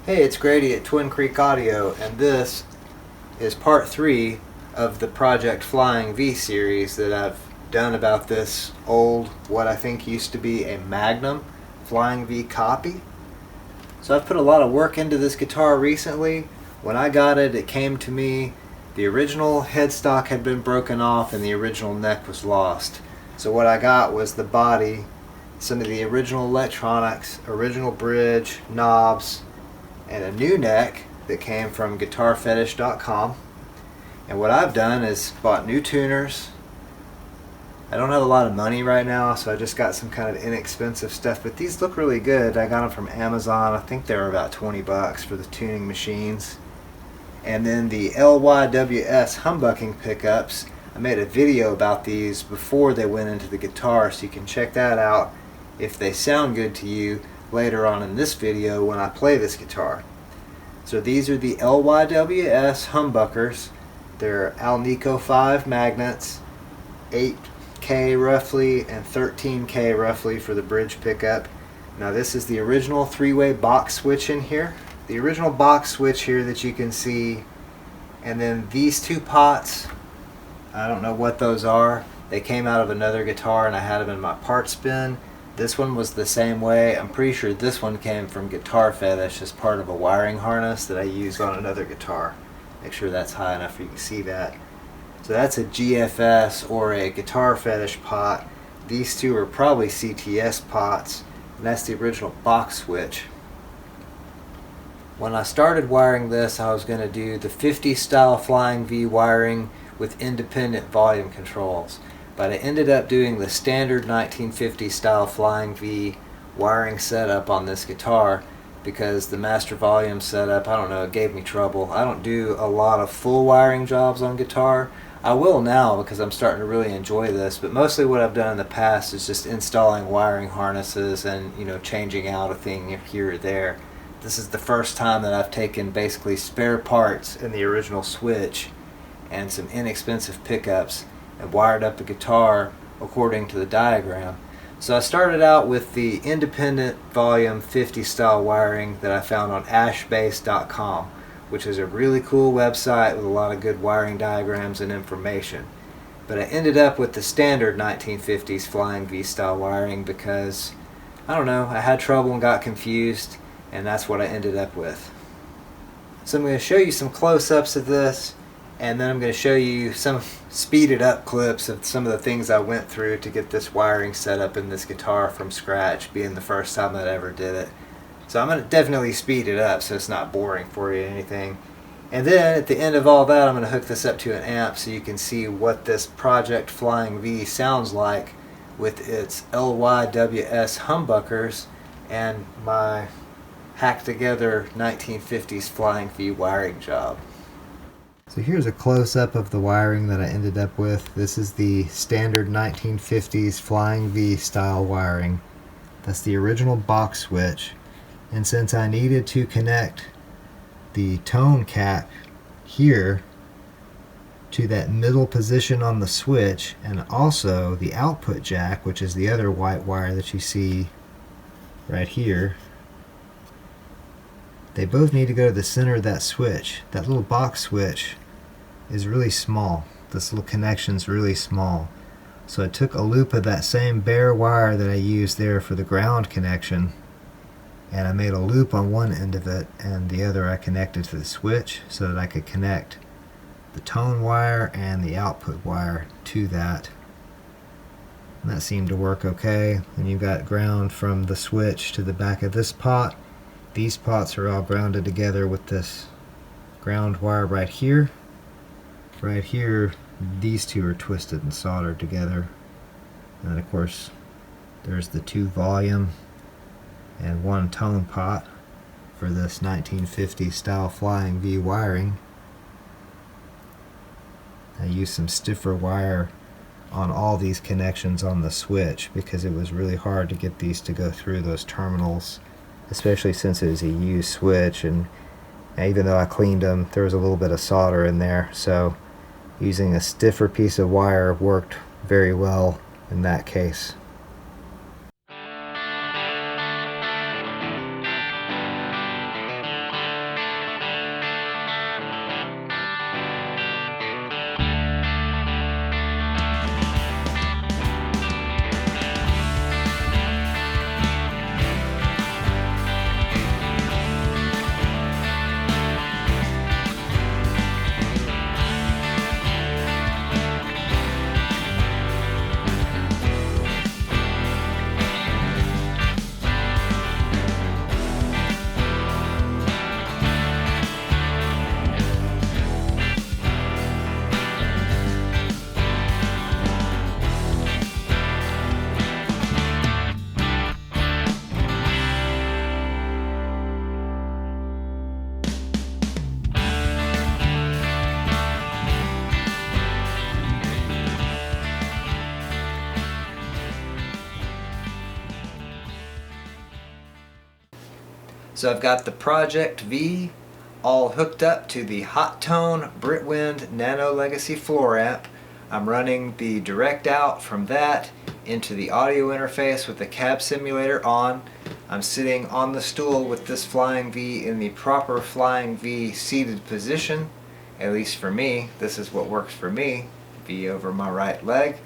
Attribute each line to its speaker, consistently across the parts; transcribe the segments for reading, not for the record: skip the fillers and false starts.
Speaker 1: Hey, it's Grady at Twin Creek Audio, and this is part 3 of the Project Flying V series that I've done about this old, what I think used to be a Magnum Flying V copy. So I've put a lot of work into this guitar recently. When I got it, it came to me, the original headstock had been broken off and the original neck was lost. So what I got was the body, some of the original electronics, original bridge, knobs, and a new neck that came from guitarfetish.com. And what I've done is bought new tuners. I don't have a lot of money right now, so I just got some kind of inexpensive stuff, but these look really good. I got them from Amazon. I think they were about 20 bucks for the tuning machines. And then the LYWS humbucking pickups. I made a video about these before they went into the guitar, so you can check that out if they sound good to you later on in this video when I play this guitar. So these are the LYWS humbuckers. They're Alnico 5 magnets, 8K roughly and 13K roughly for the bridge pickup. Now this is the original 3-way box switch in here. The original box switch here that you can see, and then these two pots, I don't know what those are. They came out of another guitar and I had them in my parts bin. This one was the same way. I'm pretty sure this one came from Guitar Fetish as part of a wiring harness that I used on another guitar. Make sure that's high enough for you can see that. So that's a GFS or a Guitar Fetish pot. These two are probably CTS pots, and that's the original box switch. When I started wiring this, I was going to do the 50s style Flying V wiring with independent volume controls. But I ended up doing the standard 1950 style Flying V wiring setup on this guitar because the master volume setup, I don't know, it gave me trouble. I don't do a lot of full wiring jobs on guitar. I will now because I'm starting to really enjoy this, but mostly what I've done in the past is just installing wiring harnesses and, changing out a thing here or there. This is the first time that I've taken basically spare parts in the original switch and some inexpensive pickups and wired up a guitar according to the diagram. So I started out with the independent volume 50 style wiring that I found on ashbase.com, which is a really cool website with a lot of good wiring diagrams and information. But I ended up with the standard 1950s Flying V style wiring because, I don't know, I had trouble and got confused, and that's what I ended up with. So I'm going to show you some close-ups of this, and then I'm going to show you some speeded up clips of some of the things I went through to get this wiring set up in this guitar from scratch, being the first time that I ever did it. So I'm going to definitely speed it up so it's not boring for you or anything. And then at the end of all that, I'm going to hook this up to an amp so you can see what this Project Flying V sounds like with its LYWS humbuckers and my hacked together 1950s Flying V wiring job. So here's a close-up of the wiring that I ended up with. This is the standard 1950s Flying V style wiring. That's the original box switch. And since I needed to connect the tone cap here to that middle position on the switch, and also the output jack, which is the other white wire that you see right here, they both need to go to the center of that switch. That little box switch is really small. This little connection's really small. So I took a loop of that same bare wire that I used there for the ground connection, and I made a loop on one end of it, and the other I connected to the switch so that I could connect the tone wire and the output wire to that. And that seemed to work okay. And you've got ground from the switch to the back of this pot. These pots are all grounded together with this ground wire right here. Right here, these two are twisted and soldered together. And then of course, there's the 2 volume and 1 tone pot for this 1950 style Flying V wiring. I used some stiffer wire on all these connections on the switch because it was really hard to get these to go through those terminals, especially since it was a used switch, and even though I cleaned them, there was a little bit of solder in there, so using a stiffer piece of wire worked very well in that case. So I've got the Project V all hooked up to the Hot Tone Britwind Nano Legacy floor amp. I'm running the direct out from that into the audio interface with the cab simulator on. I'm sitting on the stool with this Flying V in the proper Flying V seated position. At least for me, this is what works for me. V over my right leg.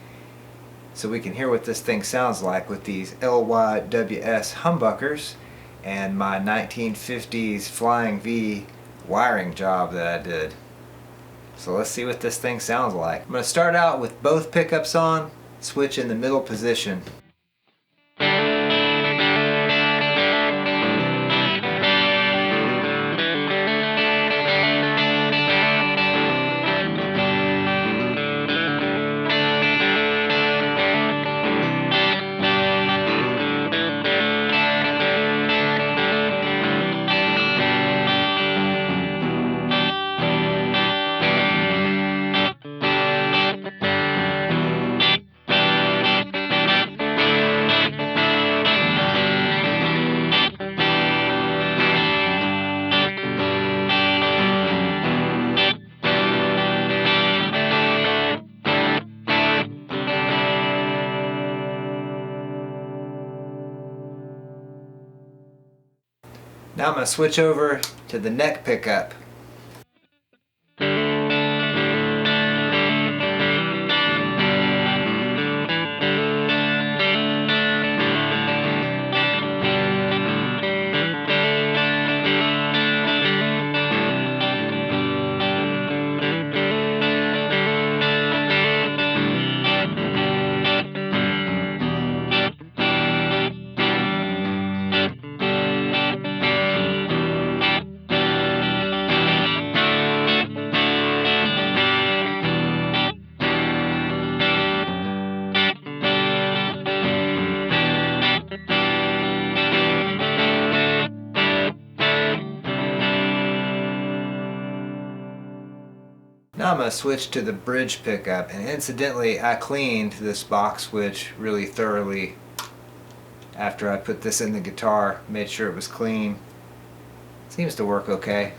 Speaker 1: So we can hear what this thing sounds like with these LYWS humbuckers and my 1950s Flying V wiring job that I did. So let's see what this thing sounds like. I'm going to start out with both pickups on, switch in the middle position. Now I'm going to switch over to the neck pickup. Now I'm going to switch to the bridge pickup, and incidentally I cleaned this box switch really thoroughly after I put this in the guitar, made sure it was clean. Seems to work okay.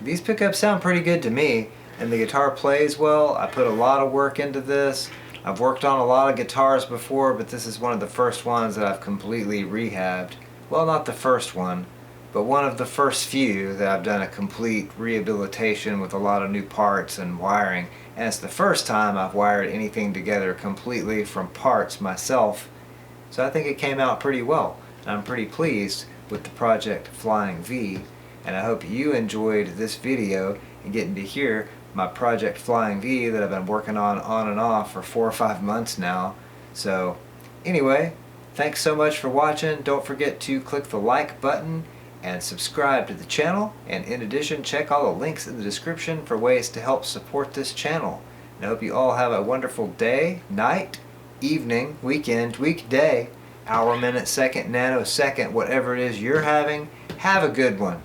Speaker 1: These pickups sound pretty good to me, and the guitar plays well. I put a lot of work into this. I've worked on a lot of guitars before, but this is one of the first ones that I've completely rehabbed. Well, not the first one, but one of the first few that I've done a complete rehabilitation with a lot of new parts and wiring. And it's the first time I've wired anything together completely from parts myself. So I think it came out pretty well. And I'm pretty pleased with the Project Flying V. And I hope you enjoyed this video and getting to hear my Project Flying V that I've been working on and off for 4 or 5 months now. So anyway, thanks so much for watching. Don't forget to click the like button and subscribe to the channel. And in addition, check all the links in the description for ways to help support this channel. And I hope you all have a wonderful day, night, evening, weekend, weekday, hour, minute, second, nanosecond, whatever it is you're having. Have a good one.